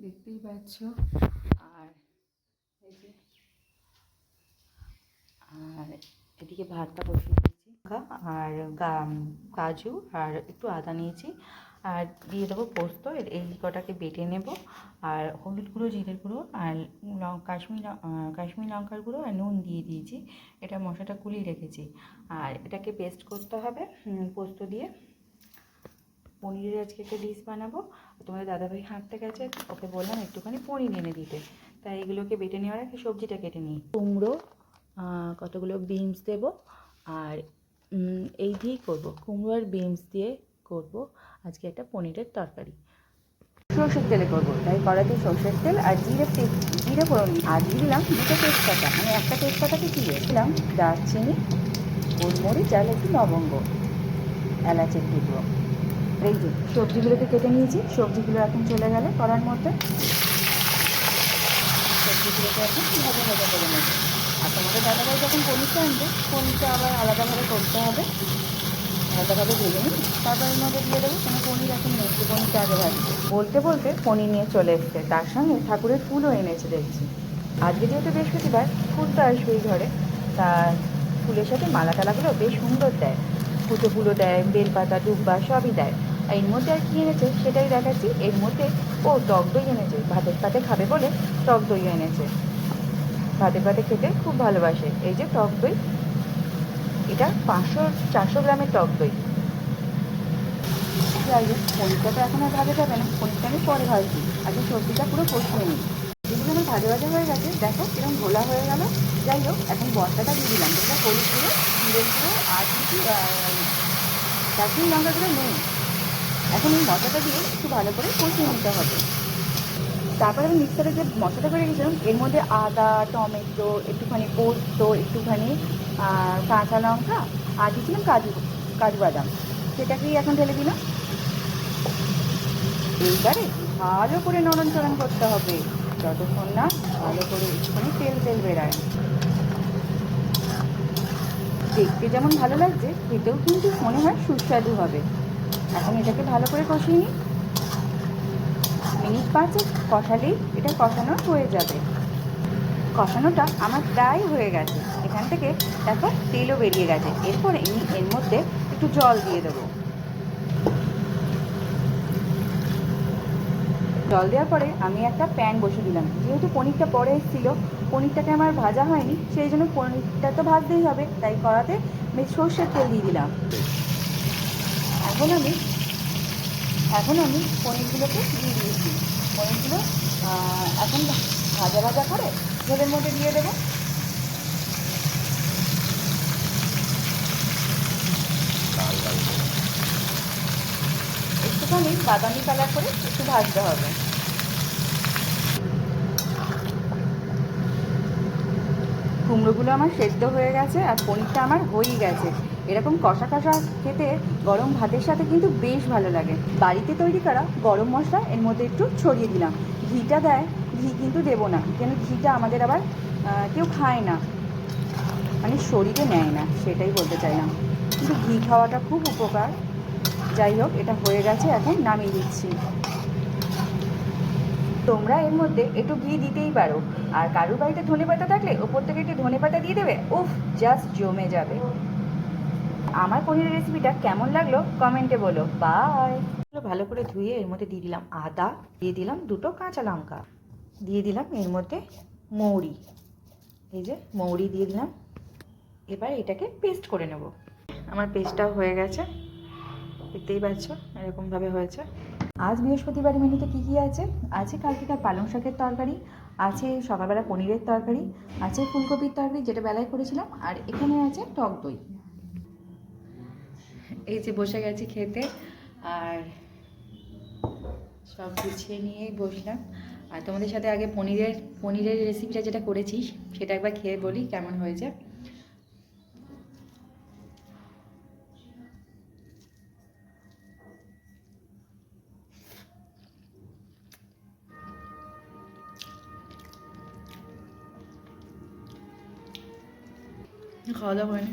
দেখতেই পাচ্ছ। আর এই যে আর এদিকে ভাতটা বসিয়ে দিয়েছি আর কাজু আর একটু আদা নিয়েছি আর দিয়ে দেবো পোস্ত। এই কটাকে বেটে নেব আর হলুদ গুঁড়ো, জিরের গুঁড়ো আর কাশ্মীরি লঙ্কার গুঁড়ো আর নুন দিয়ে দিয়েছি। এটা মশলাটা গুলিয়ে রেখেছি আর এটাকে পেস্ট করতে হবে পোস্ত দিয়ে। পনিরের আজকে একটা ডিশ বানাবো। তোমাদের দাদাভাই হাঁটতে গেছে, ওকে বললাম একটুখানি পনির এনে দিতে, তাই এগুলোকে বেটে নেওয়ার আগে সবজিটা কেটে নিই। কুমড়ো, কতগুলো বিনস দেব আর এই দিয়েই করবো, কুমড়ো আর বিনস দিয়ে করব আজকে একটা পনিরের তরকারি। সর্ষের তেলে করবো, তাই কড়াইতে সর্ষের তেল আর জিরে ফোড়ন আর দিয়ে দিলাম দুটো তেজপাতা, মানে একটা তেজপাতাকে দিয়ে দিলাম দারচিনি, গোলমরিচ আর একটু লবঙ্গ, এলাচের টুকরো। এই যে সবজিগুলোকে কেটে নিয়েছি, সবজিগুলো এখন চলে গেলে কড়ার মধ্যে সবজিগুলোকে এখন ভাজা ভাজা করে নেব। আর তোমাদের দাদাভাই যখন পনিরটা আনবে, পনিরটা আবার আলাদাভাবে করতে হবে, আলাদাভাবে ভেজে নিই, তারপর এর মধ্যে দিয়ে দেবো। কোনো পনির এখন নেই, পনিরটা আগে ভাজবে। বলতে বলতে পনির নিয়ে চলে এসছে, তার সঙ্গে ঠাকুরের ফুলও এনেছে দেখছি। আজকে যেহেতু বৃহস্পতিবার, ফুল তো আসবেই ঘরে, তা ফুলের সাথে মালা টালাগুলো বেশ সুন্দর দেয়, কুচো ফুলও দেয়, বেলপাতা, দুব্বা সবই দেয়। আর এর মধ্যে আর কী এনেছে সেটাই দেখাচ্ছি। এর মধ্যে টক দই এনেছে, ভাতের পাতে খাবে বলে টক দই এনেছে। ভাতের পাতে খেতে খুব ভালোবাসে। এই যে টক দই, এটা 400 গ্রামের টক দই। যাই হোক, পনিরটা তো এখন আর ভাজা যাবে না, পনিরটা আমি পরে ভাজছি, আগে সবজিটা পুরো কষিয়ে নিই। যেগুলো আমার ভাজা ভাজা হয়ে গেছে, দেখো কিরকম ঘোলা হয়ে গেল। যাই হোক, এখন মশলাটা দিয়ে দিলাম, যেটা হলুদ গুঁড়ো, জিরের গুঁড়ো আর কিছু কাশ্মীরি লঙ্কা গুঁড়ো নেই। এখন এই মশলাটা দিয়ে একটু ভালো করে কষিয়ে নিতে হবে। তারপরে আমি মিক্সারে যে মশলাটা করে রেখেছিলাম, এর মধ্যে আদা, টমেটো, একটুখানি পোস্ত, একটুখানি কাঁচা লঙ্কা আর দিয়েছিলাম কাজু বাদাম, সেটাকেই এখন ঢেলে দিলাম। এইবারে ভালো করে নরম চরণ করতে হবে, যতক্ষণ না ভালো করে একটুখানি তেল তেল বেরায়। দেখতে যেমন ভালো লাগছে, খেতেও কিন্তু মনে হয় সুস্বাদু হবে। এখন এটাকে ভালো করে কষিয়ে নিই, মিনিট 5 কষালেই এটা কষানো হয়ে যাবে। কষানোটা আমার প্রায় হয়ে গেছে, এখান থেকে দেখো তেলও বেরিয়ে গেছে। এরপরে আমি এর মধ্যে একটু জল দিয়ে দেবো। জল দেওয়ার পরে আমি একটা প্যান বসিয়ে দিলাম। যেহেতু পনিরটা পরে এসেছিলো, পনিরটাকে আমার ভাজা হয়নি, সেই জন্য পনিরটা তো ভাজতেই হবে, তাই কড়াতে আমি সর্ষের তেল দিয়ে দিলাম। এখন আমি পনিরগুলোকে দিয়ে দিয়েছি। পনিরগুলো এখন ভাজা ভাজা করে ঝোলের মধ্যে দিয়ে দেবো। একটুখানি বাদামি কালার করে একটু ভাজতে হবে। কুমড়োগুলো আমার সেদ্ধ হয়ে গেছে আর পনিরটা আমার হয়েই গেছে। এরকম কষা কষা খেতে গরম ভাতের সাথে কিন্তু বেশ ভালো লাগে। বাড়িতে তৈরি করা গরম মশলা এর মধ্যে একটু ছড়িয়ে দিলাম। ঘিটা দেয়, ঘি কিন্তু দেবো না, কেন ঘিটা আমাদের আবার কেউ খায় না, মানে শরীরে নেয় না, সেটাই বলতে চাইলাম। কিন্তু ঘি খাওয়াটা খুব উপকার। যাই হোক, এটা হয়ে গেছে, এখন নামিয়ে দিচ্ছি। তোমরা এর মধ্যে একটু ঘি দিতেই পারো, আর কারুর বাড়িতে ধনেপাতা থাকলে ওপর থেকে একটু ধনেপাতা দিয়ে দেবে, উফ, জাস্ট জমে যাবে। আমার পনিরের রেসিপিটা কেমন লাগলো কমেন্টে বলো। বাই। ভালো করে ধুয়ে এর মধ্যে দিয়ে দিলাম আদা, দিয়ে দিলাম দুটো কাঁচা লঙ্কা, দিয়ে দিলাম এর মধ্যে মৌরি, এই যে মৌরি দিয়ে দিলাম। এবার এটাকে পেস্ট করে নেব। আমার পেস্টটাও হয়ে গেছে, দেখতেই পাচ্ছ এরকমভাবে হয়েছে। আজ বৃহস্পতিবার মেনুতে কী কী আছে? আছে কালকেকার পালং শাকের তরকারি, আছে সকালবেলা পনিরের তরকারি, আছে ফুলকপির তরকারি যেটা বেলায় করেছিলাম, আর এখানে আছে টক দই। এই যে বসে গেছি খেতে, আর সব গুছিয়ে নিয়েই বসলাম। আর তোমাদের সাথে আগে পনিরের রেসিপিটা যেটা করেছিস সেটা একবার খেয়ে বলি কেমন হয়েছে। খাওয়া দাওয়া হয়নি।